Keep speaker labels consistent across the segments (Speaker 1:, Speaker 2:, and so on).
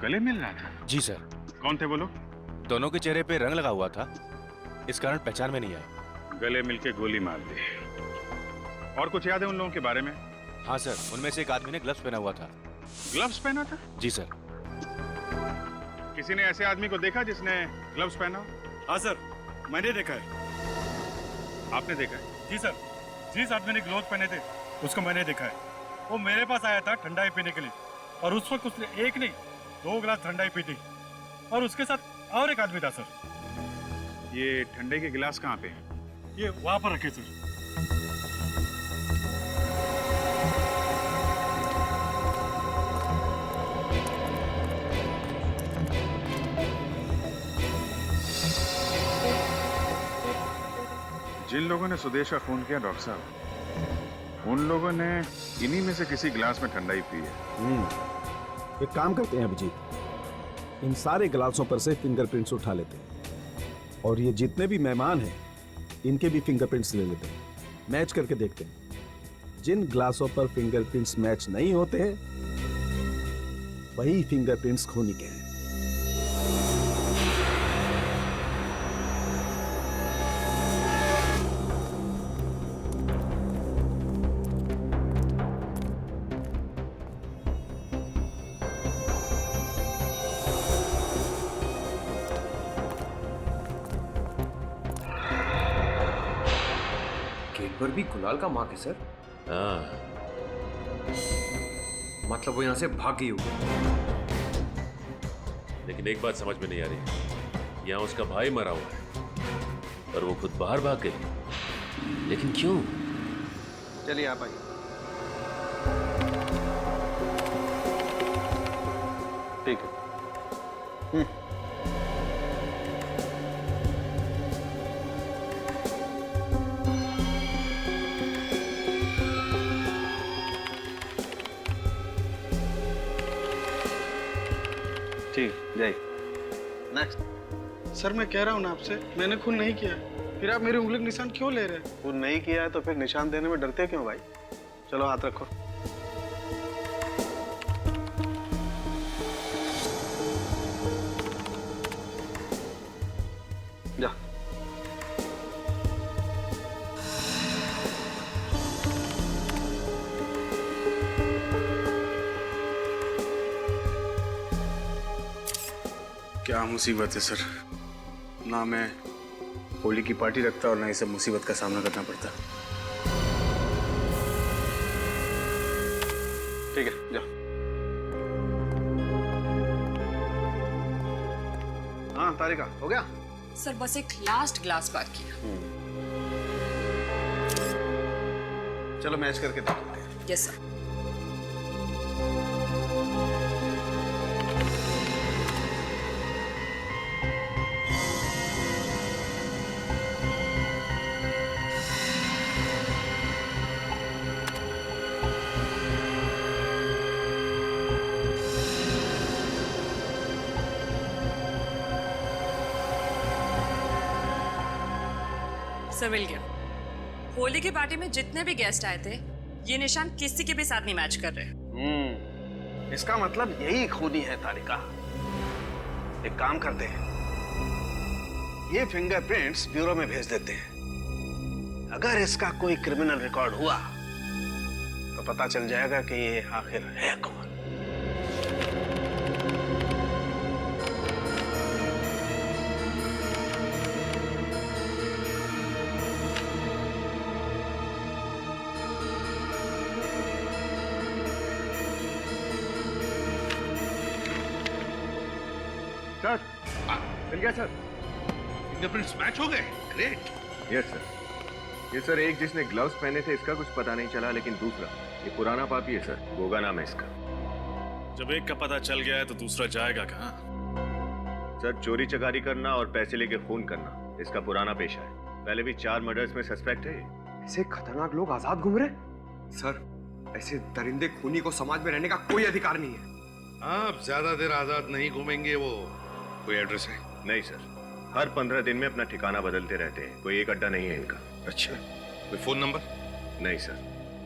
Speaker 1: गले मिल रहा था?
Speaker 2: जी सर।
Speaker 1: कौन थे वो लोग?
Speaker 2: दोनों के चेहरे पे रंग लगा हुआ था, इस कारण पहचान में नहीं आई।
Speaker 1: गले मिलके गोली मार दी। और कुछ याद है उन लोगों के बारे में?
Speaker 2: हाँ सर, उनमें से एक आदमी ने ग्लव्स पहना हुआ था।
Speaker 1: ग्लव्स पहना था?
Speaker 2: जी सर।
Speaker 1: किसी ने ऐसे आदमी को देखा जिसने ग्लव्स पहना हो?
Speaker 3: हाँ सर, मैंने देखा है।
Speaker 1: आपने देखा है?
Speaker 3: जी सर, जिस आदमी ने ग्लोव पहने थे उसको मैंने देखा है। वो मेरे पास आया था ठंडाई पीने के लिए, और उस वक्त उसने एक नहीं 2 गिलास ठंडाई पी थी, और उसके साथ और एक आदमी था सर।
Speaker 1: ये ठंडे के गिलास कहाँ पे हैं?
Speaker 3: ये वहां पर रखे सर।
Speaker 1: जिन लोगों ने सुदेश का खून किया डॉक्टर साहब, उन लोगों ने इन्हीं में से किसी गिलास में ठंडाई पी है।
Speaker 4: एक काम करते हैं अभिजीत, इन सारे गिलासों पर से फिंगरप्रिंट्स उठा लेते हैं और ये जितने भी मेहमान हैं इनके भी फिंगरप्रिंट्स ले लेते हैं, मैच करके देखते हैं। जिन गिलासों पर फिंगरप्रिंट्स मैच नहीं होते हैं वही फिंगरप्रिंट्स खूनी के हैं।
Speaker 5: पर भी गुलाल का मार्क है सर।
Speaker 6: हाँ,
Speaker 5: मतलब वो यहाँ से भाग गई होगी।
Speaker 6: लेकिन एक बात समझ में नहीं आ रही, यहाँ उसका भाई मरा हुआ है और वो खुद बाहर भाग गई, लेकिन क्यों?
Speaker 5: चलिए आप आइए। ठीक है। ठीक, जाइए। नेक्स्ट।
Speaker 7: सर मैं कह रहा हूँ ना आपसे, मैंने खून नहीं किया, फिर आप मेरी उंगली का निशान क्यों ले रहे हैं?
Speaker 5: खून नहीं किया है तो फिर निशान देने में डरते क्यों भाई? चलो हाथ रखो। जा।
Speaker 7: क्या मुसीबत है सर, ना मैं होली की पार्टी रखता और ना इसे मुसीबत का सामना करना पड़ता।
Speaker 5: ठीक है, जाओ। हाँ तारिका, हो गया?
Speaker 8: सर बस एक लास्ट ग्लास बाकी है।
Speaker 5: चलो मैच करके देखते हैं।
Speaker 8: Yes sir. सर मिल गया। होली की पार्टी में जितने भी गेस्ट आए थे, ये निशान किसी के भी साथ नहीं मैच कर रहे।
Speaker 5: इसका मतलब यही खूनी है तारिका। एक काम करते हैं, ये फिंगरप्रिंट्स ब्यूरो में भेज देते हैं। अगर इसका कोई क्रिमिनल रिकॉर्ड हुआ तो पता चल जाएगा कि ये आखिर है कौन।
Speaker 1: सर, मिल गया सर।
Speaker 9: फिंगरप्रिंट्स मैच हो गए। ग्रेट।
Speaker 10: Yes sir. ये सर एक जिसने ग्लव्स पहने थे इसका कुछ पता नहीं चला, लेकिन दूसरा ये पुराना पापी है सर, गोगा नाम है इसका।
Speaker 3: जब एक का पता चल गया है तो दूसरा जाएगा कहाँ?
Speaker 10: सर चोरी चकारी करना और पैसे लेके खून करना इसका पुराना पेशा है। पहले भी 4 मर्डर्स में सस्पेक्ट है।
Speaker 5: ऐसे खतरनाक लोग आजाद घूम रहे? सर ऐसे दरिंदे खूनी को समाज में रहने का कोई अधिकार नहीं है।
Speaker 9: आप ज्यादा देर आजाद नहीं घूमेंगे। वो कोई एड्रेस है?
Speaker 10: नहीं सर, हर 15 दिन में अपना ठिकाना बदलते रहते हैं, कोई एक अड्डा नहीं है इनका।
Speaker 9: अच्छा, कोई फोन नंबर?
Speaker 10: नहीं सर,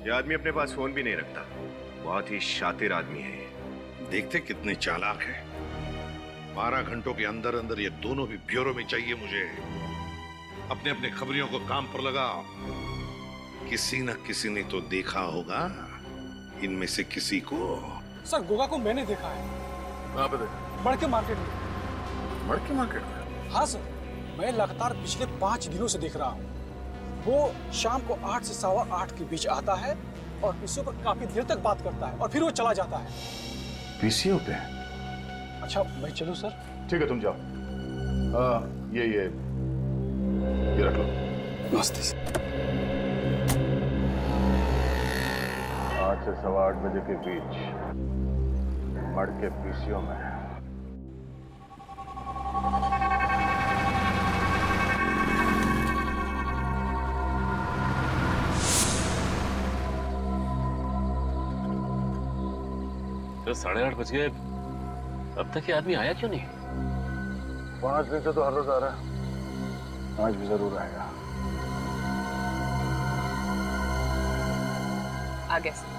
Speaker 10: ये आदमी अपने पास फोन भी नहीं रखता। बहुत ही शातिर आदमी है ये।
Speaker 9: देखते कितने चालाक है। 12 घंटों के अंदर अंदर ये दोनों भी ब्यूरो में चाहिए मुझे। अपने अपने खबरियों को काम पर लगाओ। किसी न किसी ने तो देखा होगा इनमें से किसी को।
Speaker 3: सर गोगा को मैंने देखा है।
Speaker 1: कहाँ पे देखा?
Speaker 3: बड़के मार्केट में।
Speaker 1: मड़के मार्केट में?
Speaker 3: हाँ सर, मैं लगातार पिछले 5 दिनों से देख रहा हूँ। वो शाम को 8 से 8:15 के बीच आता है और पीसीओ पर काफी देर तक बात करता है और फिर वो चला जाता है।
Speaker 1: पीसीओ पे?
Speaker 3: अच्छा मैं चलूँ सर?
Speaker 1: ठीक है तुम जाओ। ये रख लो।
Speaker 3: नमस्ते सर।
Speaker 1: 8 से 8:15 बजे के बीच मड़के पीसीओ में।
Speaker 6: तो 8:30 बज गए, अब तक ये आदमी आया क्यों नहीं?
Speaker 1: 5 दिन से तो हर रोज आ रहा है, आज भी जरूर आएगा।
Speaker 8: आगे से।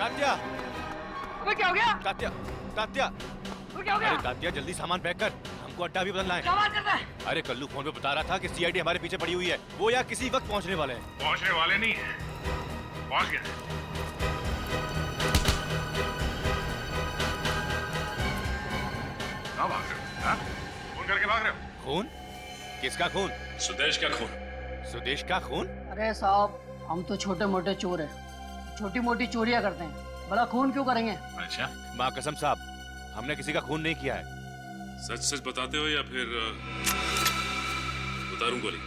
Speaker 2: तात्या,
Speaker 8: वो क्या हो गया?
Speaker 2: तात्या, तात्या,
Speaker 8: वो क्या हो गया?
Speaker 2: अरे तात्या जल्दी सामान पैक कर, हमको अड्डा भी बदलना है।
Speaker 8: क्या बात करता है?
Speaker 2: अरे कल्लू फोन पे बता रहा था कि सीआईडी हमारे पीछे पड़ी हुई है, वो या किसी वक्त पहुंचने वाले हैं।
Speaker 1: पहुंचने वाले नहीं है, पहुंच गए। कहाँ भाग रहे हो? हाँ? फोन करके भाग रहे हो?
Speaker 2: खून? किसका खून?
Speaker 6: सुदेश का खून।
Speaker 2: सुदेश का खून?
Speaker 11: अरे साहब, हम तो छोटे मोटे चोर हैं, छोटी मोटी चोरियां करते हैं, बड़ा खून क्यों करेंगे?
Speaker 6: अच्छा,
Speaker 2: माँ कसम साहब, हमने किसी का खून नहीं किया है।
Speaker 6: सच सच बताते हो या फिर उतारूं गोली?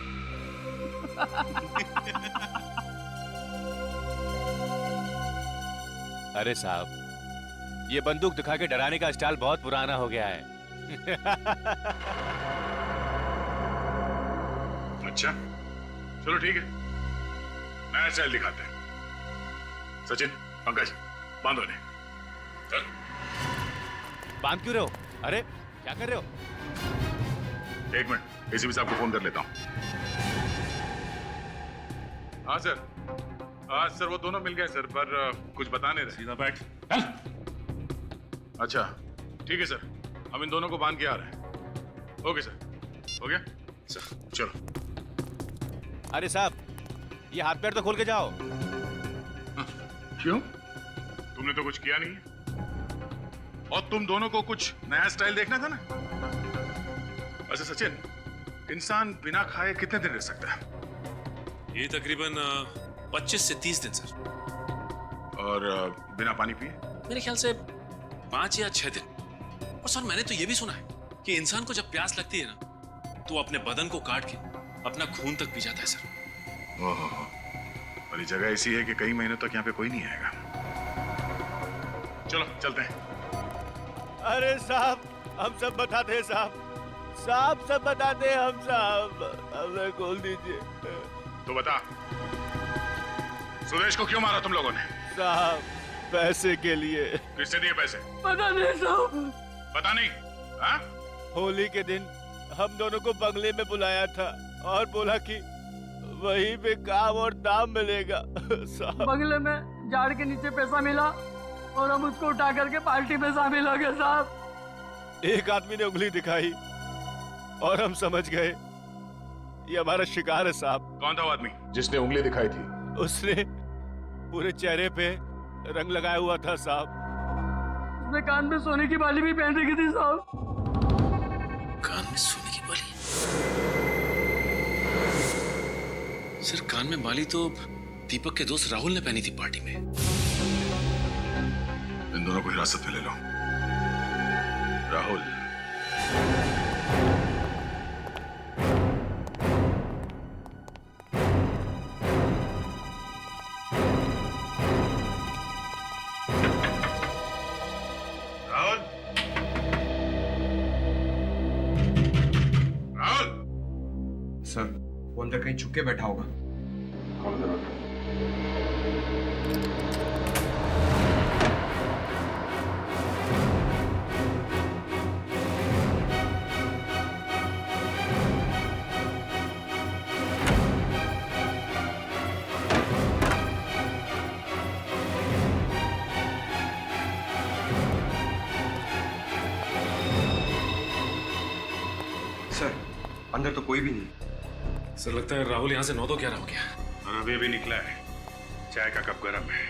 Speaker 2: अरे साहब, ये बंदूक दिखा के डराने का स्टाइल बहुत पुराना हो गया है।
Speaker 1: अच्छा, चलो ठीक है, नया स्टाइल दिखाते हैं। सचिन, पंकज, बांधो इन्हें। चल।
Speaker 2: बांध क्यों रहे हो? अरे क्या कर रहे हो?
Speaker 1: 1 मिनट, एसीपी साहब को फोन कर लेता हूँ। हाँ सर, सर वो दोनों मिल गए सर, पर कुछ बता नहीं रहे।
Speaker 6: सीधा बैठ।
Speaker 1: अच्छा, ठीक है सर, हम इन दोनों को बांध के आ रहे हैं। ओके सर, हो गया सर, चलो।
Speaker 2: अरे साहब, ये हाथ पैर तो खोल के जाओ।
Speaker 1: क्यों? तुमने तो कुछ किया नहीं है, और तुम दोनों को कुछ नया स्टाइल देखना था ना। अच्छा सचिन, इंसान बिना खाए कितने दिन रह सकता है?
Speaker 6: ये तकरीबन 25 से 30 दिन सर।
Speaker 1: और बिना पानी पिए?
Speaker 6: मेरे ख्याल से 5 या 6 दिन। और सर मैंने तो ये भी सुना है कि इंसान को जब प्यास लगती है ना, तो अपने बदन को काट के अपना खून तक पी जाता है सर।
Speaker 1: ओहो, और ये जगह ऐसी है कि कई महीनों तक यहाँ पे कोई नहीं आएगा। चलो चलते हैं।
Speaker 2: अरे साहब, हम सब बताते हैं साहब, साहब सब बताते हैं हम साहब, हमें खोल दीजिए।
Speaker 1: तो बता, सुदेश को क्यों मारा तुम लोगों ने?
Speaker 2: साहब पैसे के लिए।
Speaker 1: किससे दिए पैसे?
Speaker 11: पता नहीं साहब।
Speaker 1: पता नहीं? हाँ?
Speaker 2: होली के दिन हम दोनों को बंगले में बुलाया था और बोला कि वहीं पे काम और दाम मिलेगा। साहब
Speaker 11: बंगले में झाड़ के नीचे पैसा मिला और हम उसको उठा करके पार्टी में शामिल हो गए साहब।
Speaker 2: एक आदमी ने उंगली दिखाई और हम समझ गए ये हमारा शिकार है साहब।
Speaker 1: कौन था वो आदमी जिसने उंगली दिखाई थी?
Speaker 2: उसने पूरे चेहरे पे रंग लगाया हुआ था साहब।
Speaker 11: उसने कान में सोने की बाली भी पहन रखी थी साहब।
Speaker 6: कान में सोने की बाली? सर कान में बाली तो दीपक के दोस्त राहुल ने पहनी थी पार्टी में।
Speaker 1: इन दोनों को हिरासत में ले लो। राहुल। राहुल, राहुल।
Speaker 10: सर वो अंदर कहीं छुप के बैठा होगा। सर अंदर तो कोई भी नहीं।
Speaker 6: सर लगता है राहुल यहाँ से 9-11 हो गया।
Speaker 1: और अभी भी निकला है, चाय का कप गर्म है।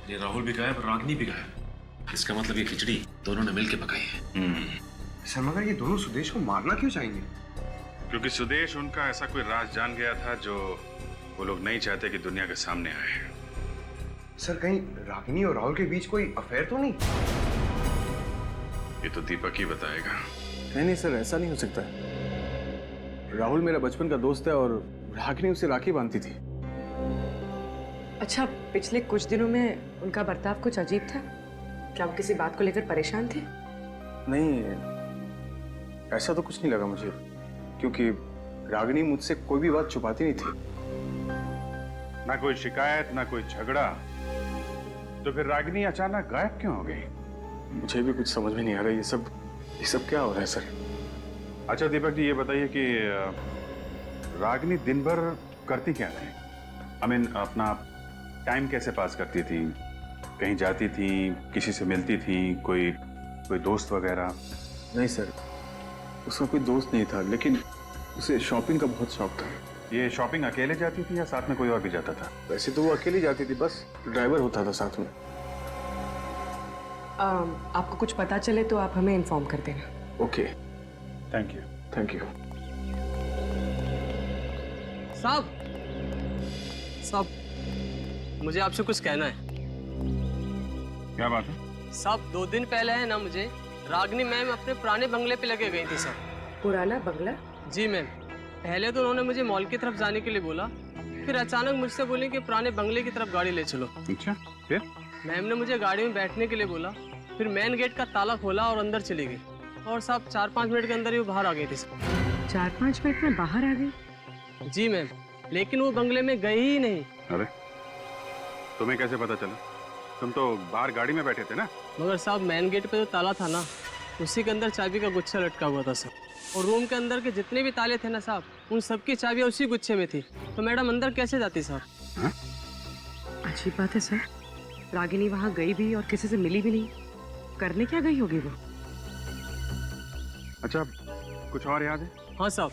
Speaker 6: ये राहुल भी गायब, रागनी भी गायब। इसका मतलब ये खिचड़ी दोनों ने मिलके पकाई है।
Speaker 10: सर मगर ये दोनों सुदेश को मारना क्यों चाहेंगे?
Speaker 1: क्योंकि सुदेश उनका ऐसा कोई राज जान गया था जो वो लोग नहीं चाहते कि दुनिया के सामने आए।
Speaker 10: सर कहीं रागिनी और राहुल के बीच कोई अफेयर तो नहीं?
Speaker 1: ये तो दीपक ही बताएगा।
Speaker 7: नहीं सर, ऐसा नहीं हो सकता। राहुल मेरा बचपन का दोस्त है और रागिनी उसे राखी बांधती थी।
Speaker 12: अच्छा, पिछले कुछ दिनों में उनका बर्ताव कुछ अजीब था। क्या वो किसी बात को लेकर परेशान थे?
Speaker 7: नहीं, ऐसा तो कुछ नहीं लगा मुझे, क्योंकि रागिनी मुझसे कोई भी बात छुपाती नहीं थी।
Speaker 1: ना कोई शिकायत, ना कोई झगड़ा, तो फिर रागिनी अचानक गायब क्यों हो गई?
Speaker 7: मुझे भी कुछ समझ में नहीं आ रहा। ये सब क्या हो रहा है सर?
Speaker 1: अच्छा दीपक जी, ये बताइए कि रागिनी दिन भर करती क्या थी? I mean, अपना टाइम कैसे पास करती थी? कहीं जाती थी, किसी से मिलती थी, कोई दोस्त वगैरह?
Speaker 7: नहीं सर, उसका कोई दोस्त नहीं था, लेकिन उसे शॉपिंग का बहुत शौक था।
Speaker 1: ये शॉपिंग अकेले जाती थी या साथ में कोई और भी जाता था?
Speaker 7: वैसे तो वो अकेली जाती थी, बस ड्राइवर होता था साथ में।
Speaker 12: आपको कुछ पता चले तो आप हमें इन्फॉर्म कर देना।
Speaker 7: Okay,
Speaker 1: thank you.
Speaker 7: Thank you.
Speaker 11: साहब, मुझे आपसे कुछ कहना है।
Speaker 1: क्या बात है?
Speaker 11: साहब 2 दिन पहले है ना, मुझे रागिनी मैम अपने पुराने बंगले पे लगे गई थी सर।
Speaker 12: पुराना बंगला?
Speaker 11: जी मैम। पहले तो उन्होंने मुझे मॉल की तरफ जाने के लिए बोला, फिर अचानक मुझसे बोले कि पुराने बंगले की तरफ गाड़ी ले चलो।
Speaker 1: अच्छा, फिर?
Speaker 11: मैम ने मुझे गाड़ी में बैठने के लिए बोला, फिर मेन गेट का ताला खोला और अंदर चली गई। और साहब 4-5 मिनट के अंदर ही वो बाहर आ गई थी सर।
Speaker 12: 4-5 मिनट में बाहर आ गई?
Speaker 11: जी मैम, लेकिन वो बंगले में गई ही नहीं।
Speaker 1: अरे, तुम्हें कैसे पता चला? तुम तो बाहर गाड़ी में बैठे थे ना?
Speaker 11: मगर साहब मेन गेट पे जो ताला था ना, उसी के अंदर चाबी का गुच्छा लटका हुआ था सर। और रूम के अंदर के जितने भी ताले थे ना साहब, उन सबकी चाबियां उसी गुच्छे में थी। तो मैडम अंदर कैसे जाती साहब?
Speaker 12: अजीब बात है सर। रागिनी वहाँ गई भी और किसी से मिली भी नहीं। करने क्या गई होगी वो?
Speaker 1: अच्छा, कुछ और याद है?
Speaker 11: हाँ साहब,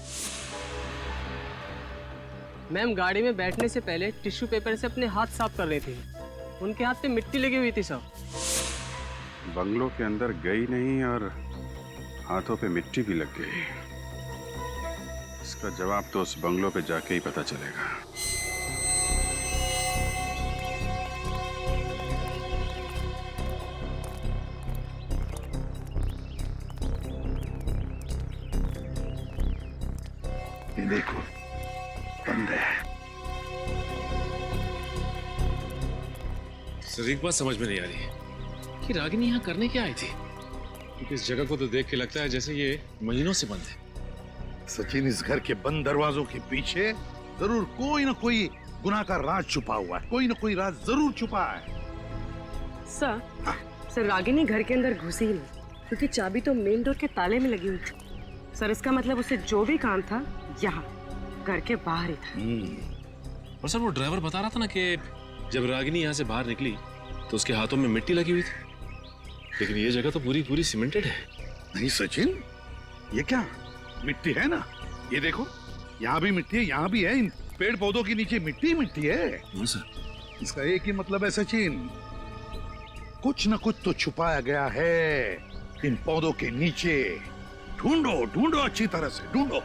Speaker 11: मैम गाड़ी में बैठने से पहले टिश्यू पेपर से अपने हाथ साफ कर रही थी। उनके हाथ पे मिट्टी लगी हुई थी साहब।
Speaker 1: बंगलों के अंदर गई नहीं और हाथों पे मिट्टी भी लग गई। इसका जवाब तो उस बंगलों पे जाके ही पता चलेगा।
Speaker 9: ये देखो, बंद है।
Speaker 6: सर एक बात समझ में नहीं आ रही कि रागिनी यहाँ करने क्या आई थी, क्योंकि इस जगह को तो देख के लगता है जैसे ये महीनों से बंद है।
Speaker 9: सचिन, इस घर के बंद दरवाजों के पीछे जरूर कोई ना कोई गुनाह का राज छुपा हुआ है। कोई ना कोई राज जरूर छुपा है।
Speaker 12: सर रागिनी घर के अंदर घुसी ही नहीं, क्योंकि चाबी तो मेन डोर के ताले में लगी हुई थी। सर इसका मतलब उसे जो भी काम था यहाँ घर के बाहर ही था।
Speaker 6: और सर वो ड्राइवर बता रहा था ना कि जब रागिनी यहाँ से बाहर निकली तो उसके हाथों में मिट्टी लगी हुई थी, लेकिन ये जगह तो पूरी सीमेंटेड है।
Speaker 9: नहीं सचिन, ये क्या मिट्टी है ना? ये देखो, यहाँ भी मिट्टी है, यहाँ भी है। इन पेड़ पौधों के नीचे मिट्टी मिट्टी है।
Speaker 6: हाँ सर।
Speaker 9: इसका एक ही मतलब है सचिन, कुछ न कुछ तो छुपाया गया है इन पौधों के नीचे। ढूंढो ढूंढो, अच्छी तरह से ढूंढो।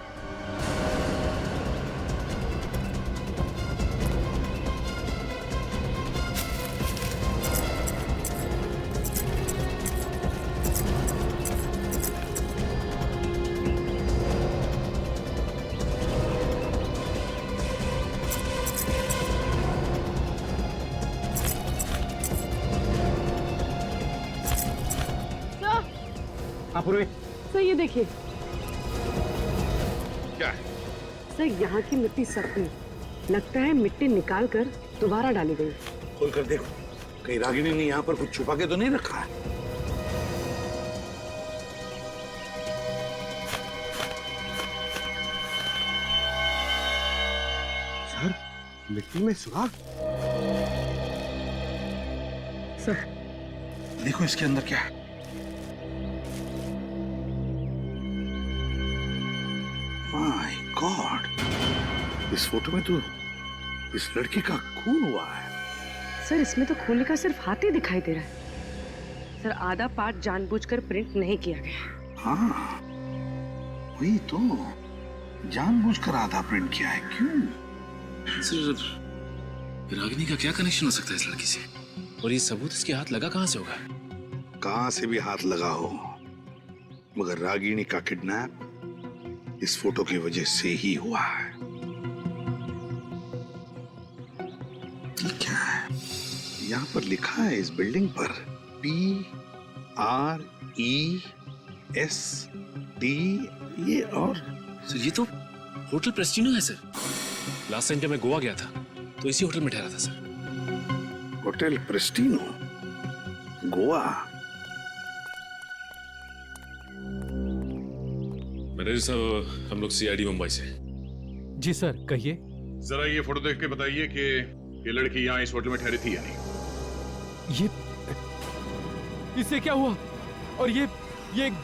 Speaker 4: हाँ पूर्वी।
Speaker 12: सर ये देखिए,
Speaker 1: क्या है?
Speaker 12: सर यहाँ की मिट्टी सख्त नहीं, लगता है मिट्टी निकाल कर दोबारा डाली गई।
Speaker 9: खोल कर देखो, कहीं रागिनी ने यहाँ पर कुछ छुपा के तो नहीं रखा है?
Speaker 4: सर मिट्टी में सुराख। सर
Speaker 9: देखो इसके अंदर क्या है। माय गॉड, इस फोटो में तो इस लड़की का खून हुआ है।
Speaker 12: सर इसमें तो खून का सिर्फ हाथ ही दिखाई दे रहा है। सर आधा पार्ट जानबूझकर प्रिंट नहीं किया गया।
Speaker 9: हाँ वही तो, जानबूझकर आधा प्रिंट किया है। क्यों?
Speaker 6: सर रागिनी का क्या कनेक्शन हो सकता है इस लड़की से? और ये सबूत इसके हाथ लगा कहां से होगा?
Speaker 9: कहां से भी हाथ लगा हो, मगर रागिनी का किडनैप इस फोटो की वजह से ही हुआ है। ये क्या है? यहाँ पर लिखा है इस बिल्डिंग पर PREST, ये और
Speaker 6: सर ये तो होटल प्रेस्टिनो है सर। लास्ट टाइम जब मैं गोवा गया था तो इसी होटल में ठहरा था सर।
Speaker 9: होटल प्रेस्टिनो, गोवा।
Speaker 6: मैनेजर साहब, हम लोग CID मुंबई से।
Speaker 2: जी सर कहिए।
Speaker 1: जरा ये फोटो देख के बताइए कि ये लड़की यहाँ इस होटल में ठहरी थी या नहीं।
Speaker 2: ये इससे क्या हुआ? और ये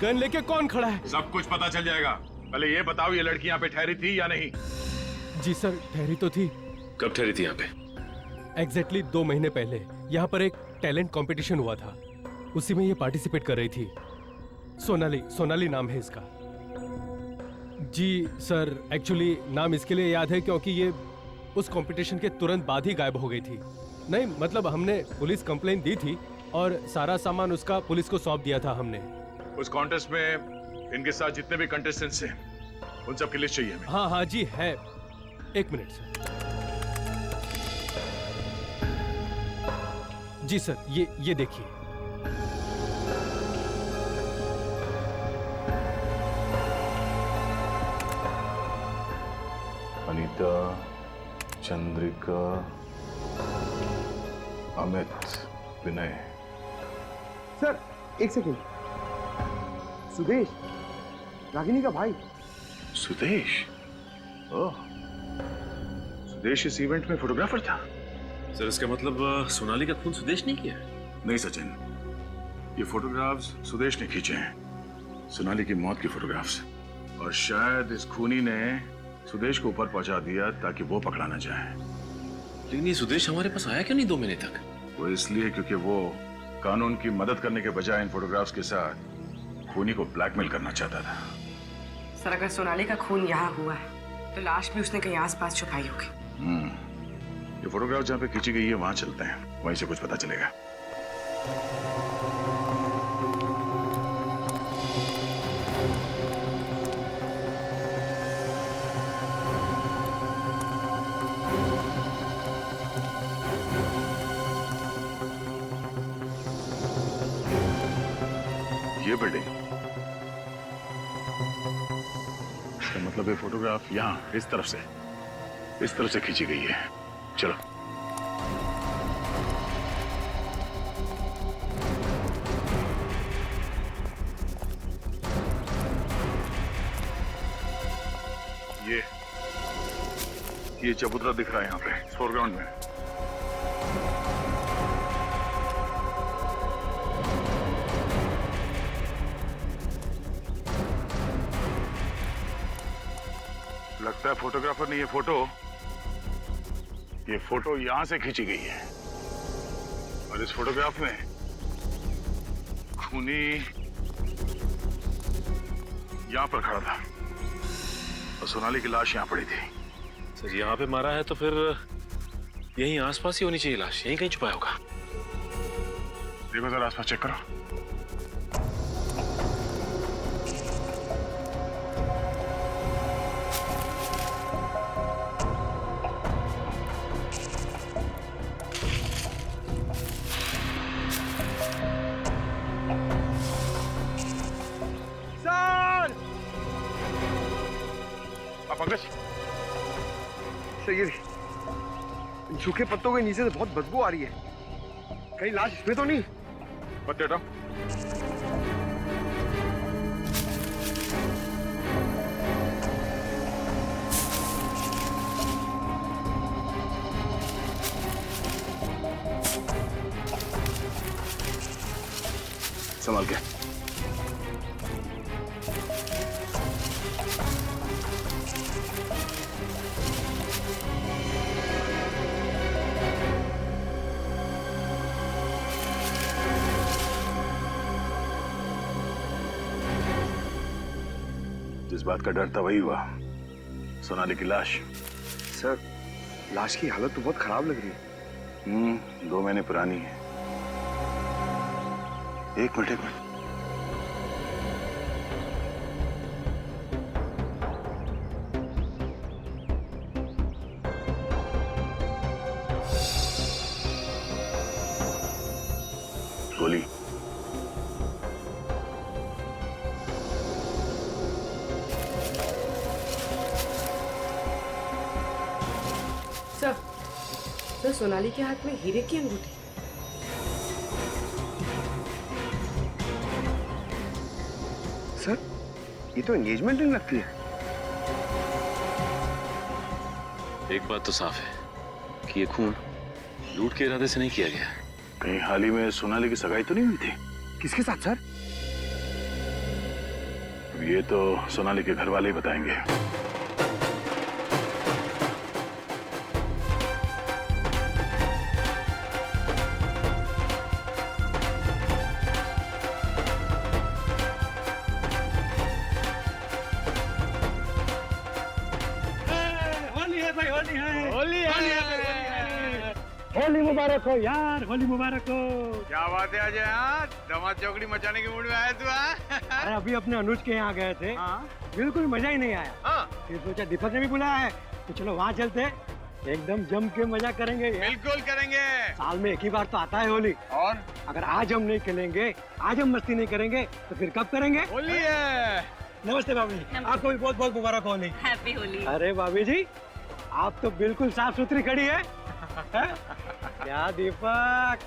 Speaker 2: गन लेके कौन खड़ा है?
Speaker 1: सब कुछ पता चल जाएगा। पहले ये बताओ, ये लड़की यहाँ पे ठहरी थी या नहीं?
Speaker 2: जी सर ठहरी तो थी।
Speaker 6: कब ठहरी थी यहाँ पे?
Speaker 2: एग्जैक्टली 2 महीने पहले यहाँ पर एक टैलेंट कंपटीशन हुआ था, उसी में ये पार्टिसिपेट कर रही थी। सोनाली नाम है इसका। जी सर, एक्चुअली नाम इसके लिए याद है क्योंकि ये उस कंपटीशन के तुरंत बाद ही गायब हो गई थी। नहीं मतलब हमने पुलिस कंप्लेंट दी थी और सारा सामान उसका पुलिस को सौंप दिया था हमने।
Speaker 1: उस कॉन्टेस्ट में इनके साथ जितने भी कंटेस्टेंट्स हैं उन सब की लिस्ट चाहिए हमें।
Speaker 2: हाँ जी है, 1 मिनट सर। जी सर ये देखिए।
Speaker 1: अनीता, चंद्रिका, अमित, विनय।
Speaker 7: सर एक सेकेंड, सुदेश, रागिनी का भाई।
Speaker 1: सुदेश? ओह, सुदेश इस इवेंट में फोटोग्राफर था।
Speaker 6: सर इसका मतलब सोनाली का खून सुदेश नहीं किया?
Speaker 1: नहीं सचिन, ये फोटोग्राफ्स सुदेश ने खींचे हैं, सोनाली की मौत की फोटोग्राफ्स। और शायद इस खूनी ने सुदेश को ऊपर पहुंचा दिया ताकि वो पकड़ा ना जाए।
Speaker 6: लेकिन ये सुदेश हमारे पास आया क्यों नहीं 2 महीने तक?
Speaker 1: वो इसलिए क्योंकि वो कानून की मदद करने के बजाय इन फोटोग्राफ्स के साथ खूनी को ब्लैकमेल करना चाहता था।
Speaker 12: सर अगर सोनाली का खून यहाँ हुआ है तो लाश भी उसने कहीं आसपास छुपाई होगी।
Speaker 1: ये फोटोग्राफ जहाँ पे खींची गई है वहां चलते हैं, वहीं से कुछ पता चलेगा। ये बिल्डिंग, इसका मतलब ये फोटोग्राफ यहाँ इस तरफ से खींची गई है। चलो ये चबूतरा दिख रहा है यहाँ पे फोरग्राउंड में। लगता है फोटोग्राफर ने ये फोटो यहां से खींची गई है। और इस फोटोग्राफ में खूनी यहां पर खड़ा था और सोनाली की लाश यहां पड़ी थी।
Speaker 6: सर यहाँ पे मारा है तो फिर यहीं आसपास ही होनी चाहिए लाश, यहीं कहीं छुपाया होगा।
Speaker 1: देखो जरा आसपास चेक करो।
Speaker 10: पंकज, सही है। सूखे पत्तों के नीचे से बहुत बदबू आ रही है। कहीं लाश इसमें तो नहीं? पत्ते हटाओ। संभाल के।
Speaker 5: जिस बात का डर था वही हुआ, सोनाली की लाश।
Speaker 10: सर, लाश की हालत तो बहुत खराब लग रही है।
Speaker 5: 2 महीने पुरानी है। एक मिनट। गोली।
Speaker 12: सर, सोनाली के हाथ में हीरे की अंगूठी।
Speaker 10: सर, ये तो एंगेजमेंट रिंग लगती है।
Speaker 6: एक बात तो साफ है कि ये खून लूट के इरादे से नहीं किया गया।
Speaker 5: कहीं हाल ही में सोनाली की सगाई तो नहीं हुई थी?
Speaker 10: किसके साथ सर?
Speaker 5: अब ये तो सोनाली के घर वाले ही बताएंगे।
Speaker 3: होली मुबारक हो यार, होली मुबारक हो।
Speaker 10: क्या बात है अजय, यार दमाद चौकड़ी मचाने के मूड में आया तू?
Speaker 3: अरे अभी अपने अनुज के यहाँ गए थे, बिल्कुल मजा ही नहीं आया। फिर सोचा दीपक ने भी बुलाया है तो चलो वहाँ चलते, एकदम जम के मजा करेंगे।
Speaker 10: बिल्कुल करेंगे।
Speaker 3: साल में एक ही बार तो आता है होली, और अगर आज हम नहीं खेलेंगे, आज हम मस्ती नहीं करेंगे तो फिर कब करेंगे?
Speaker 10: होली है।
Speaker 3: नमस्ते भाभी जी, आपको भी बहुत बहुत मुबारक होली।
Speaker 8: हैप्पी होली।
Speaker 3: अरे भाभी जी, आप तो बिल्कुल साफ सुथरी खड़ी है। क्या दीपक,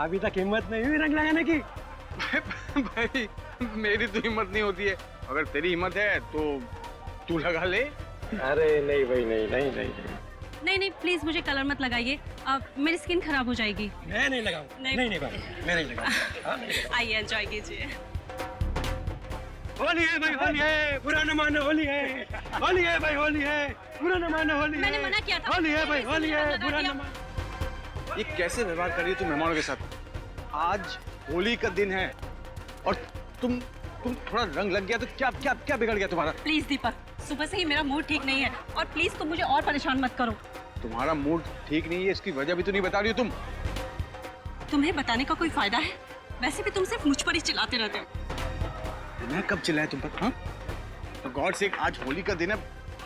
Speaker 3: अभी तक हिम्मत नहीं हुई रंग लगाने की?
Speaker 10: भाई मेरी तो हिम्मत नहीं होती है, अगर तेरी हिम्मत है तो तू लगा ले।
Speaker 3: अरे नहीं भाई, नहीं नहीं नहीं
Speaker 13: नहीं नहीं, प्लीज मुझे कलर मत लगाइए, मेरी स्किन खराब हो जाएगी।
Speaker 3: मैं नहीं लगाऊंगा।
Speaker 13: नहीं
Speaker 3: नहीं भाई, मैं नहीं लगाऊंगा।
Speaker 13: आइए एंजॉय कीजिए।
Speaker 3: होली है भाई, होली है, बुरा न मानो, होली है। होली है भाई, होली है, बुरा न मानो, होली है।
Speaker 13: मैंने मना किया था।
Speaker 3: होली है भाई, होली है, बुरा न मानो।
Speaker 10: ये कैसे व्यवहार कर रही है तू मेहमानों के साथ? आज होली का दिन है और तुम थोड़ा रंग लग गया तो क्या क्या क्या बिगड़ गया तुम्हारा?
Speaker 13: प्लीज दीपक, सुबह से ही मेरा मूड ठीक नहीं है और प्लीज तुम मुझे और परेशान मत करो।
Speaker 10: तुम्हारा मूड ठीक नहीं है, इसकी वजह भी तो नहीं बता रही हो तुम।
Speaker 13: तुम्हें बताने का कोई फायदा है? वैसे भी तुम सिर्फ मुझ पर ही चिल्लाते रहते हो।
Speaker 10: मैं कब चिल्लाया तुम पर? हाँ, तो गॉड से आज होली का दिन है,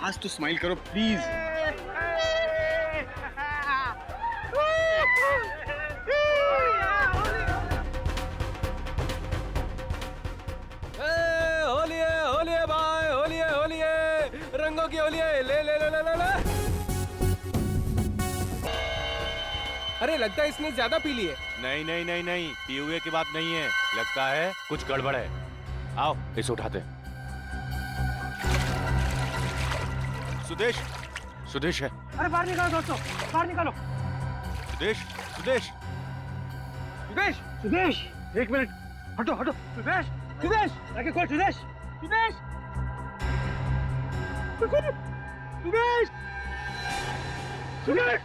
Speaker 10: आज तो स्माइल करो प्लीज।
Speaker 2: होली है भाई, होली है, रंगों की होली है। ले ले ले ले ले ले। अरे लगता है इसने ज्यादा पी ली है।
Speaker 14: नहीं नहीं नहीं नहीं, पी हुए की बात नहीं है, लगता है कुछ गड़बड़ है। आओ इसे उठाते। सुदेश, सुदेश है।
Speaker 3: अरे बाहर निकालो दोस्तों, बाहर निकालो।
Speaker 14: सुदेश, सुदेश,
Speaker 3: सुदेश, सुदेश, एक मिनट, हटो हटो। सुदेश, सुदेश, आगे खोल। सुदेश, सुदेश, सुदेश, सुदेश।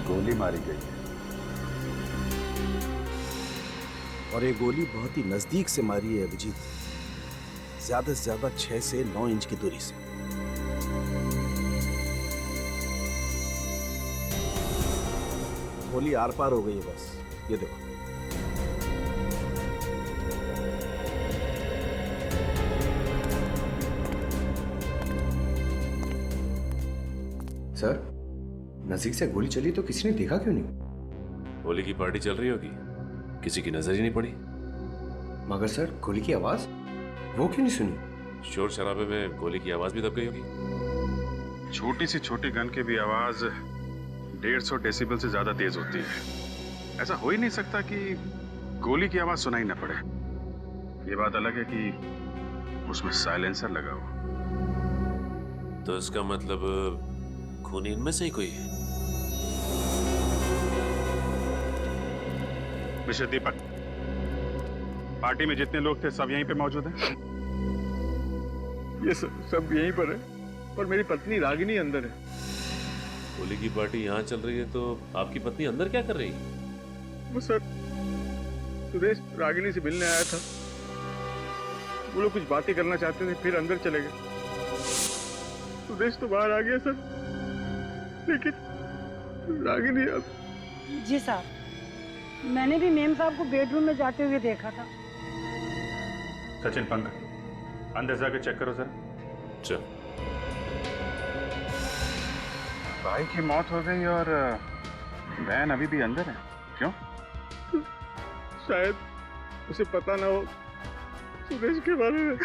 Speaker 4: गोली मारी गई है और ये गोली बहुत ही नजदीक से मारी है अभिजीत, ज्यादा से ज्यादा 6 से 9 इंच की दूरी से। गोली आर पार हो गई है बस, ये देखो।
Speaker 7: सर, नजदीक से गोली चली तो किसी ने देखा क्यों नहीं?
Speaker 6: होली की पार्टी चल रही होगी, किसी की नजर ही नहीं पड़ी।
Speaker 10: मगर सर गोली की आवाज वो क्यों नहीं सुनी?
Speaker 6: शोर शराबे में गोली की आवाज भी दब गई होगी।
Speaker 1: छोटी सी छोटी गन की भी आवाज 150 डेसिबल से ज्यादा तेज होती है। ऐसा हो ही नहीं सकता कि गोली की आवाज सुनाई ना पड़े। ये बात अलग है कि उसमें साइलेंसर लगा हो।
Speaker 6: तो इसका मतलब खूनी इनमें से ही कोई है।
Speaker 1: मिस्टर दीपक, पार्टी में जितने लोग थे सब यहीं पे मौजूद हैं?
Speaker 3: ये सब यहीं पर है और मेरी पत्नी रागिनी अंदर है।
Speaker 6: होली की पार्टी यहाँ चल रही है तो आपकी पत्नी अंदर क्या कर रही है?
Speaker 3: वो सर सुदेश रागिनी से मिलने आया था। वो लोग कुछ बातें करना चाहते थे, फिर अंदर चले गए। सुदेश तो बाहर आ गया सर, लेकिन रागिनी अब...
Speaker 15: जी साहब, मैंने भी मेम साहब को बेडरूम में जाते हुए देखा था।
Speaker 1: सचिन, पंकज, अंदर जाके चेक करो सर।
Speaker 6: चल।
Speaker 1: भाई की मौत हो गई और बहन अभी भी अंदर है, क्यों?
Speaker 3: शायद उसे पता ना हो सुदेश के बारे में।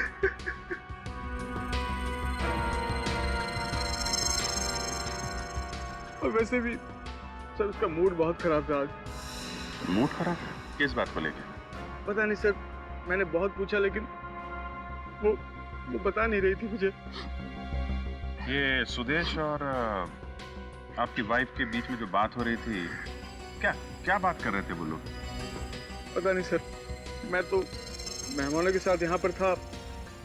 Speaker 3: और वैसे भी सर उसका मूड बहुत खराब था आज।
Speaker 1: मूड खराब? किस बात को लेकर?
Speaker 3: पता नहीं सर, मैंने बहुत पूछा लेकिन वो बता नहीं रही थी मुझे।
Speaker 1: ये सुदेश और आपकी वाइफ के बीच में जो बात हो रही थी, क्या बात कर रहे थे वो लोग?
Speaker 3: पता नहीं सर, मैं तो मेहमानों के साथ यहाँ पर था,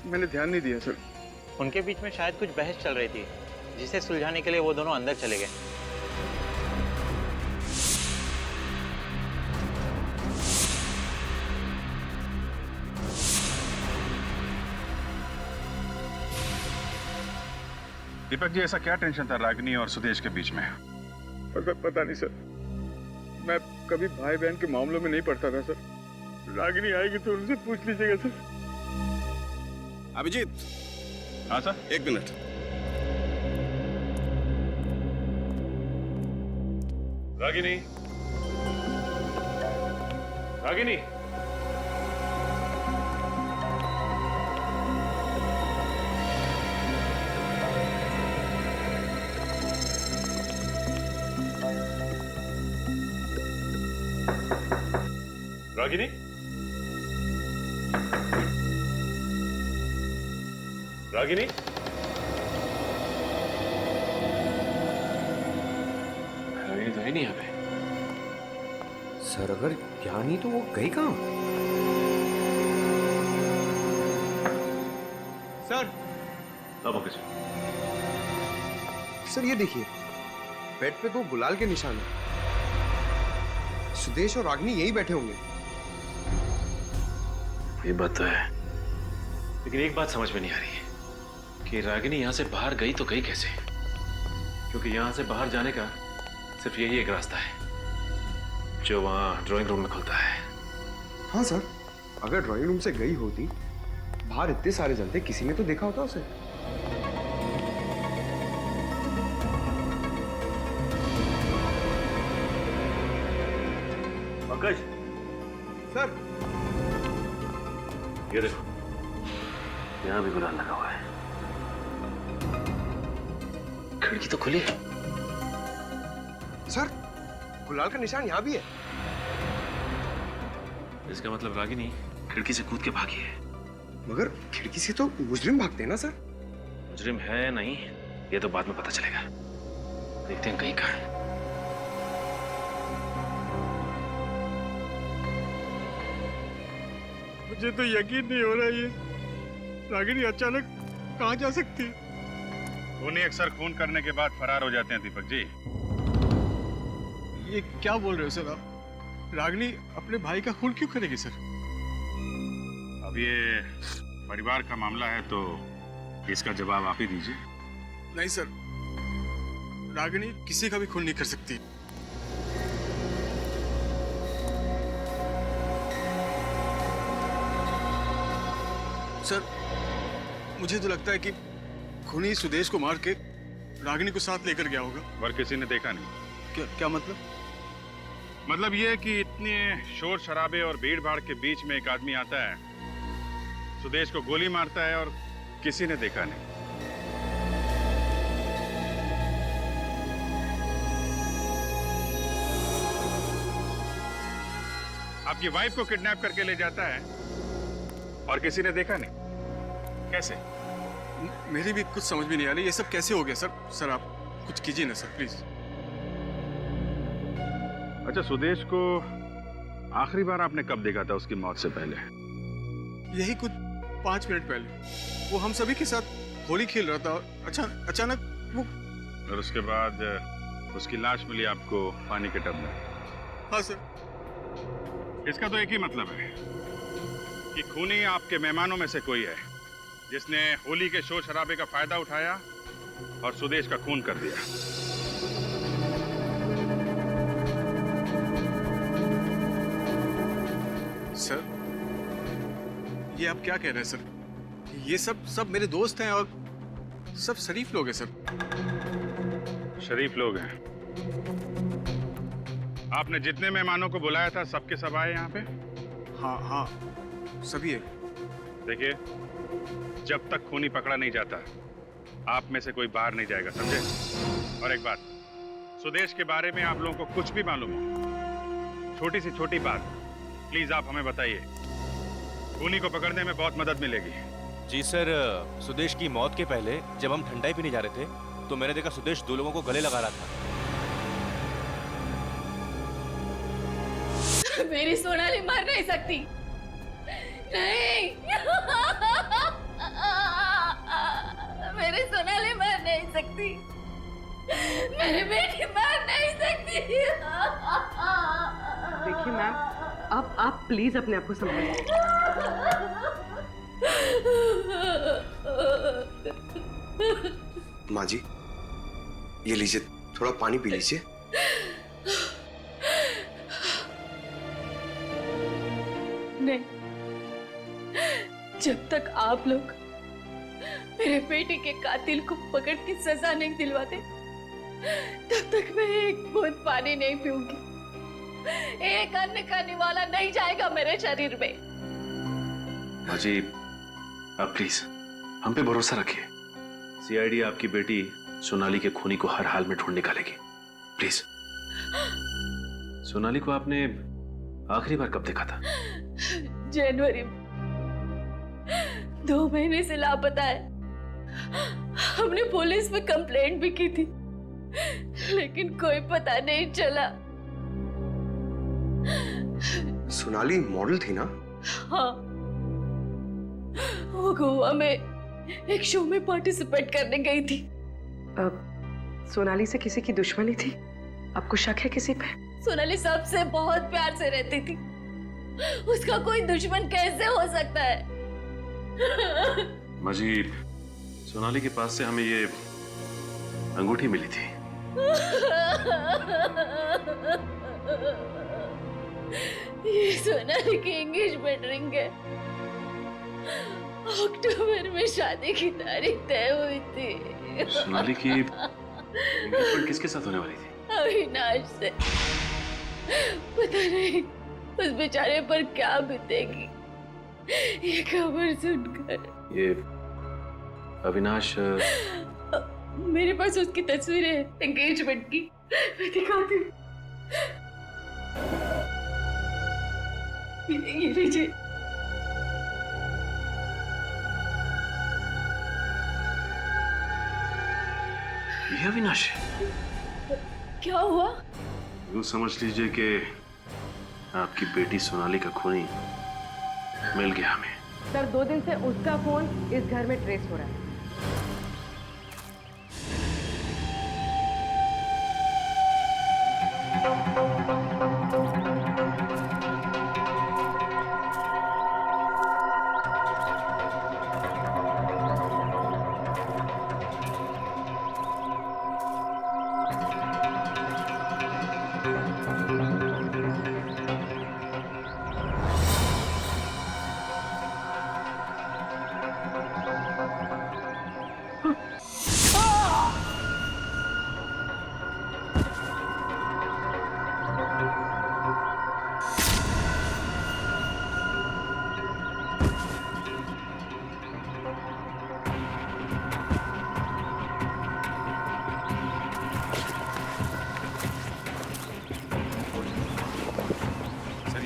Speaker 3: मैंने ध्यान नहीं दिया सर।
Speaker 14: उनके बीच में शायद कुछ बहस चल रही थी, जिसे सुलझाने के लिए वो दोनों अंदर चले गए।
Speaker 1: दीपक जी, ऐसा क्या टेंशन था रागिनी और सुदेश के बीच में?
Speaker 3: पता नहीं सर, मैं कभी भाई बहन के मामलों में नहीं पड़ता था सर। रागिनी आएगी तो उनसे पूछ लीजिएगा सर।
Speaker 4: अभिजीत।
Speaker 1: हाँ सर।
Speaker 4: 1 मिनट।
Speaker 6: रागिनी, रागिनी, रागिनी, रागिनी, रागिनी तो है नहीं यहाँ पे।
Speaker 10: सर अगर यहाँ नहीं तो वो गई कहाँ? सर। सर ये देखिए, बेड पे 2 गुलाल के निशान हैं। सुदेश और रागिनी यही बैठे होंगे।
Speaker 6: ये बात तो है, लेकिन एक बात समझ में नहीं आ रही है कि रागिनी यहाँ से बाहर गई तो गई कैसे? क्योंकि यहाँ से बाहर जाने का सिर्फ यही एक रास्ता है जो वहाँ ड्राइंग रूम में खुलता है।
Speaker 10: हाँ सर, अगर ड्राइंग रूम से गई होती, बाहर इतने सारे जन थे, किसी ने तो देखा होता उसे।
Speaker 6: पंकज।
Speaker 10: सर।
Speaker 6: ये देखो, यहाँ भी गुलाल लगा हुआ है। खिड़की तो खुली है।
Speaker 10: सर, गुलाल का निशान यहाँ भी है।
Speaker 6: इसका मतलब रागिनी खिड़की से कूद के भागी है।
Speaker 10: मगर खिड़की से तो मुजरिम भागते हैं ना सर?
Speaker 6: मुजरिम है या नहीं, ये तो बाद में पता चलेगा। देखते हैं कहीं कहाँ है।
Speaker 3: मुझे तो यकीन नहीं हो रहा ये रागिनी अचानक कहाँ जा सकती है।
Speaker 1: खूनी अक्सर खून करने के बाद फरार हो जाते हैं दीपक जी।
Speaker 3: ये क्या बोल रहे हो सर आप? रागिनी अपने भाई का खून क्यों करेगी सर?
Speaker 1: अब ये परिवार का मामला है तो इसका जवाब आप ही दीजिए।
Speaker 3: नहीं सर, रागिनी किसी का भी खून नहीं कर सकती। सर, मुझे तो लगता है कि खूनी सुदेश को मार के रागिनी को साथ लेकर गया होगा।
Speaker 1: पर किसी ने देखा नहीं।
Speaker 3: क्या मतलब?
Speaker 1: मतलब ये कि इतने शोर शराबे और भीड़ भाड़ के बीच में एक आदमी आता है, सुदेश को गोली मारता है और किसी ने देखा नहीं। आपकी वाइफ को किडनैप करके ले जाता है और किसी ने देखा नहीं। कैसे?
Speaker 3: मेरी भी कुछ समझ में नहीं आ रही, ये सब कैसे हो गया सर? सर आप कुछ कीजिए ना सर, प्लीज।
Speaker 1: अच्छा, सुदेश को आखिरी बार आपने कब देखा था उसकी मौत से पहले?
Speaker 3: यही कुछ 5 मिनट पहले। वो हम सभी के साथ होली खेल रहा था और अचानक वो।
Speaker 1: और उसके बाद उसकी लाश मिली आपको पानी के टब में?
Speaker 3: हाँ सर।
Speaker 1: इसका तो एक ही मतलब है कि खूनी आपके मेहमानों में से कोई है जिसने होली के शोर शराबे का फायदा उठाया और सुदेश का खून कर दिया।
Speaker 3: सर, ये आप क्या कह रहे हैं सर? ये सब मेरे दोस्त हैं और सब शरीफ लोग हैं सर।
Speaker 1: शरीफ लोग हैं? आपने जितने मेहमानों को बुलाया था सबके सब आए यहाँ पे?
Speaker 3: हाँ, सभी है।
Speaker 1: देखिए, जब तक खूनी पकड़ा नहीं जाता आप में से कोई बाहर नहीं जाएगा, समझे? और एक बात, सुदेश के बारे में आप लोगों को कुछ भी मालूम हो, छोटी सी छोटी बात, प्लीज आप हमें बताइए। खूनी को पकड़ने में बहुत मदद मिलेगी।
Speaker 14: जी सर, सुदेश की मौत के पहले जब हम ठंडाई पीने जा रहे थे तो मैंने देखा सुदेश 2 लोगों को गले लगा रहा था।
Speaker 16: मेरी सोनाली मर नहीं सकती, नहीं। मेरी सोनाली मर नहीं सकती, मेरी बेटी मर नहीं सकती।
Speaker 12: देखिए मैम, आप प्लीज अपने आप को संभालिए।
Speaker 17: माँ जी, ये लीजिए, थोड़ा पानी पी लीजिए।
Speaker 16: नहीं, जब तक आप लोग मेरे बेटे के कातिल को पकड़ के सजा नहीं दिलवाते तब तक मैं एक बूंद पानी नहीं पीऊंगी। एक अन्न का निवाला नहीं जाएगा मेरे शरीर में।
Speaker 6: माँ जी, आप प्लीज हम पे भरोसा रखिए। सीआईडी आपकी बेटी सोनाली के खूनी को हर हाल में ढूंढ निकालेगी, प्लीज। सोनाली को आपने आखिरी बार कब देखा था?
Speaker 16: जनवरी में। 2 महीने से लापता है। हमने पुलिस में कंप्लेंट भी की थी, लेकिन कोई पता नहीं चला।
Speaker 17: सोनाली मॉडल थी ना?
Speaker 16: हाँ, वो गोवा में एक शो में पार्टिसिपेट करने गई थी।
Speaker 12: सोनाली से किसी की दुश्मनी थी? आपको शक है किसी पे?
Speaker 16: सोनाली सबसे बहुत प्यार से रहती थी, उसका कोई दुश्मन कैसे हो सकता है?
Speaker 6: माँ जी, सोनाली के पास से हमें ये अंगूठी मिली थी।
Speaker 16: ये सोनाली की एंगेजमेंट रिंग है। अक्टूबर में शादी की तारीख तय हुई थी।
Speaker 6: सोनाली की एंगेजमेंट किसके साथ होने वाली थी?
Speaker 16: अविनाश से। पता नहीं उस बेचारे पर क्या बीतेगी ये खबर सुनकर।
Speaker 6: ये अविनाश,
Speaker 16: मेरे पास उसकी तस्वीरें हैं एंगेजमेंट की, मैं दिखाती हूँ। ये लीजिए।
Speaker 6: ये अविनाश है?
Speaker 16: क्या हुआ?
Speaker 6: यूं समझ लीजिए कि आपकी बेटी सोनाली का खूनी मिल गया हमें।
Speaker 12: सर, 2 दिन से उसका फोन इस घर में ट्रेस हो रहा है।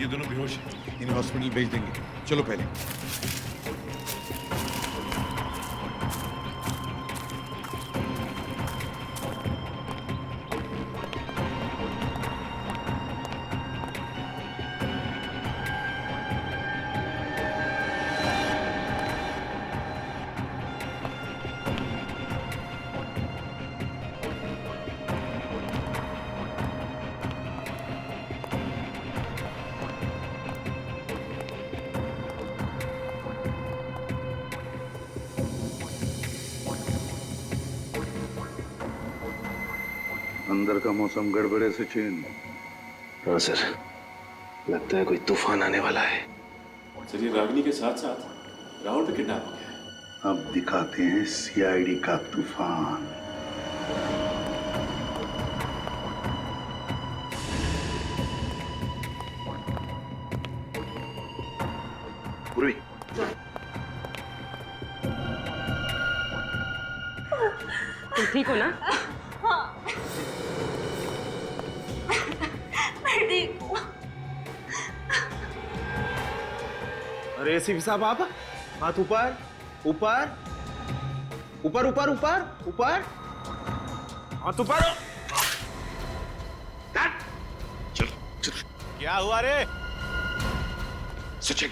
Speaker 9: ये दोनों बेहोश हैं। इन्हें हॉस्पिटल भेज देंगे। चलो पहले।
Speaker 5: अंदर का मौसम गड़बड़े से चेन।
Speaker 6: हाँ सर, लगता है कोई तूफान आने वाला है।
Speaker 18: सर ये रागिनी के साथ साथ राहुल भी किडनैप हो गया है।
Speaker 5: अब दिखाते हैं सीआईडी का तूफान। पूर्वी,
Speaker 12: तुम ठीक हो ना?
Speaker 13: मैं ठीक हूँ।
Speaker 10: अरे एसीपी साहब, आप हाथ ऊपर ऊपर ऊपर ऊपर ऊपर ऊपर, हाथ ऊपर।
Speaker 14: क्या हुआ रे?
Speaker 9: सचिन,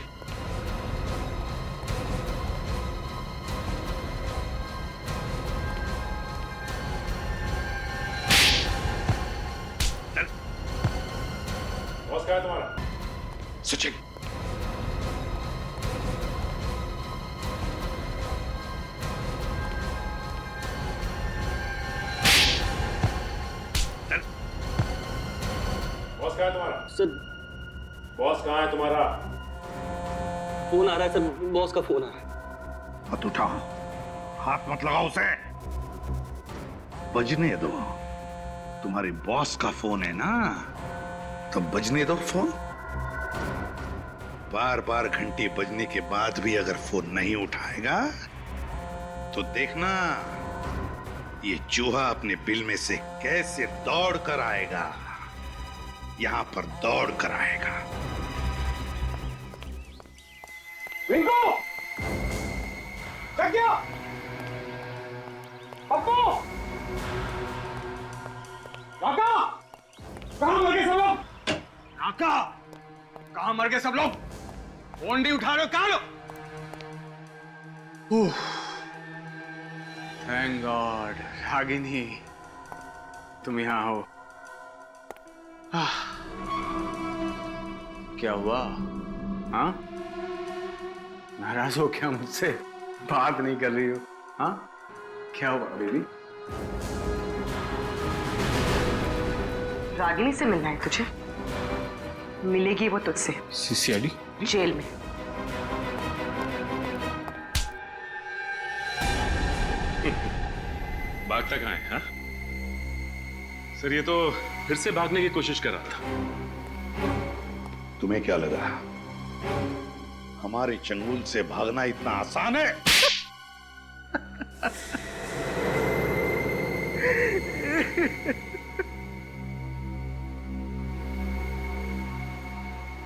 Speaker 18: बॉस कहाँ है तुम्हारा?
Speaker 9: सचिन,
Speaker 18: बॉस कहाँ है तुम्हारा?
Speaker 11: सर
Speaker 18: बॉस कहाँ है तुम्हारा?
Speaker 11: फोन आ रहा है सर, बॉस का फोन आ रहा है।
Speaker 9: मत उठा, हाथ मत लगाओ उसे। बजने दो, तुम्हारे बॉस का फोन है ना, तो बजने दो फोन। बार बार घंटे बजने के बाद भी अगर फोन नहीं उठाएगा तो देखना ये चूहा अपने बिल में से कैसे दौड़ कर आएगा। यहां पर दौड़ कर आएगा।
Speaker 3: रिंकू! क्या किया? पप्पू! काका! कहाँ मर गए सब लोग?
Speaker 10: काका, कहाँ मर गए सब लोग? फोन नहीं उठा रहे हो, कहाँ लो? थैंक गॉड, रागिनी तुम यहाँ हो। क्या हुआ? हाँ, नाराज हो क्या मुझसे? बात नहीं कर रही हो? हाँ, क्या हुआ बेबी?
Speaker 12: रागिनी से मिलना है तुझे? मिलेगी वो तुझसे
Speaker 7: सीआईडी
Speaker 12: जेल में।
Speaker 18: भागता कहाँ है? हाँ? सर ये तो फिर से भागने की कोशिश कर रहा था।
Speaker 9: तुम्हें क्या लगा हमारे चंगुल से भागना इतना आसान है?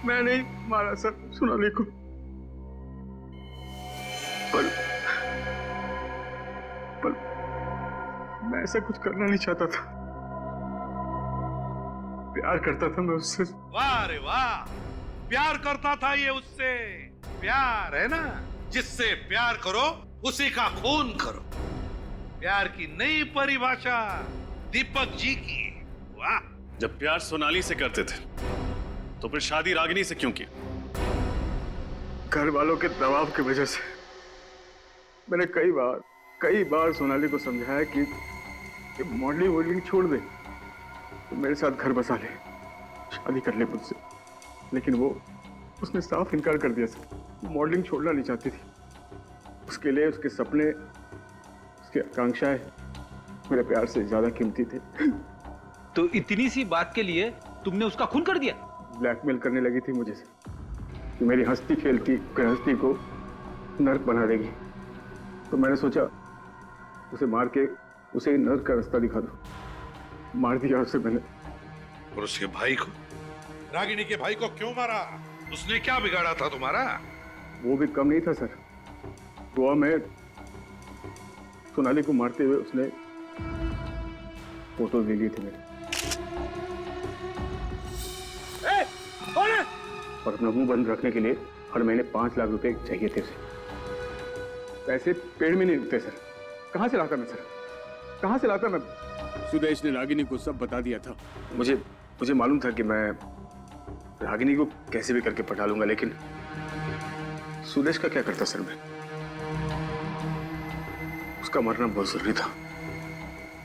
Speaker 10: मैं नहीं मारा सर सोनाली को, पर मैं ऐसा कुछ करना नहीं चाहता था। प्यार करता था मैं उससे।
Speaker 9: वाह रे वाह, प्यार करता था ये उससे। प्यार है ना, जिससे प्यार करो उसी का खून करो। प्यार की नई परिभाषा दीपक जी की। वाह।
Speaker 18: जब प्यार सोनाली से करते थे तो फिर शादी रागिनी से क्यों की?
Speaker 10: घर वालों के दबाव की वजह से मैंने कई बार सोनाली को समझाया कि मॉडलिंग वॉडलिंग छोड़ दे, तो मेरे साथ घर बसा ले, शादी कर ले मुझसे। लेकिन उसने साफ इनकार कर दिया सर। मॉडलिंग छोड़ना नहीं चाहती थी। उसके लिए उसके सपने, उसकी आकांक्षाएं मेरे प्यार से ज्यादा कीमती थे।
Speaker 19: तो इतनी सी बात के लिए तुमने उसका खून कर दिया?
Speaker 10: ब्लैकमेल करने लगी थी मुझे से कि मेरी हंसती खेलती गृहस्थी को नर्क बना देगी। तो मैंने सोचा उसे मार के उसे नर्क का रास्ता दिखा दो। मार दिया उसे मैंने।
Speaker 9: और उसके भाई को? रागिनी के भाई को क्यों मारा? उसने क्या बिगाड़ा था तुम्हारा?
Speaker 10: वो भी कम नहीं था सर। गोवा में सोनाली को मारते हुए उसने फोटोज ले लिए थे मेरे। और अपना मुंह बंद रखने के लिए हर महीने 5 लाख रुपए चाहिए थे उसे। पैसे पेड़ में नहीं रुकते सर। कहाँ से लाता मैं सर? कहाँ से लाता मैं? सुदेश ने रागिनी को सब बता दिया था। मुझे मालूम था कि मैं रागिनी को कैसे भी करके पटा लूंगा, लेकिन सुदेश का क्या करता सर मैं? उसका मरना बहुत जरूरी था।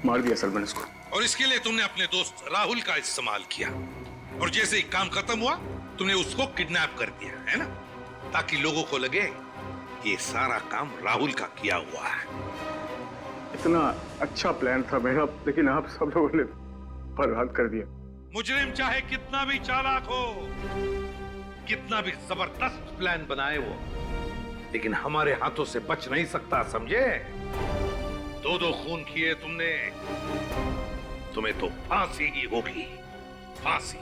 Speaker 10: मार दिया सर मैंने उसको।
Speaker 9: और इसके लिए तुमने अपने दोस्त राहुल का इस्तेमाल किया, और जैसे ही काम खत्म हुआ तुमने उसको किडनैप कर दिया, है ना? ताकि लोगों को लगे कि ये सारा काम राहुल का किया हुआ है।
Speaker 10: इतना अच्छा प्लान था मेरा, लेकिन आप सब लोगों ने बर्बाद कर दिया।
Speaker 9: मुजरिम चाहे कितना भी चालाक हो, कितना भी जबरदस्त प्लान बनाए वो, लेकिन हमारे हाथों से बच नहीं सकता, समझे? 2 खून किए तुमने, तुम्हें तो फांसी ही होगी, फांसी।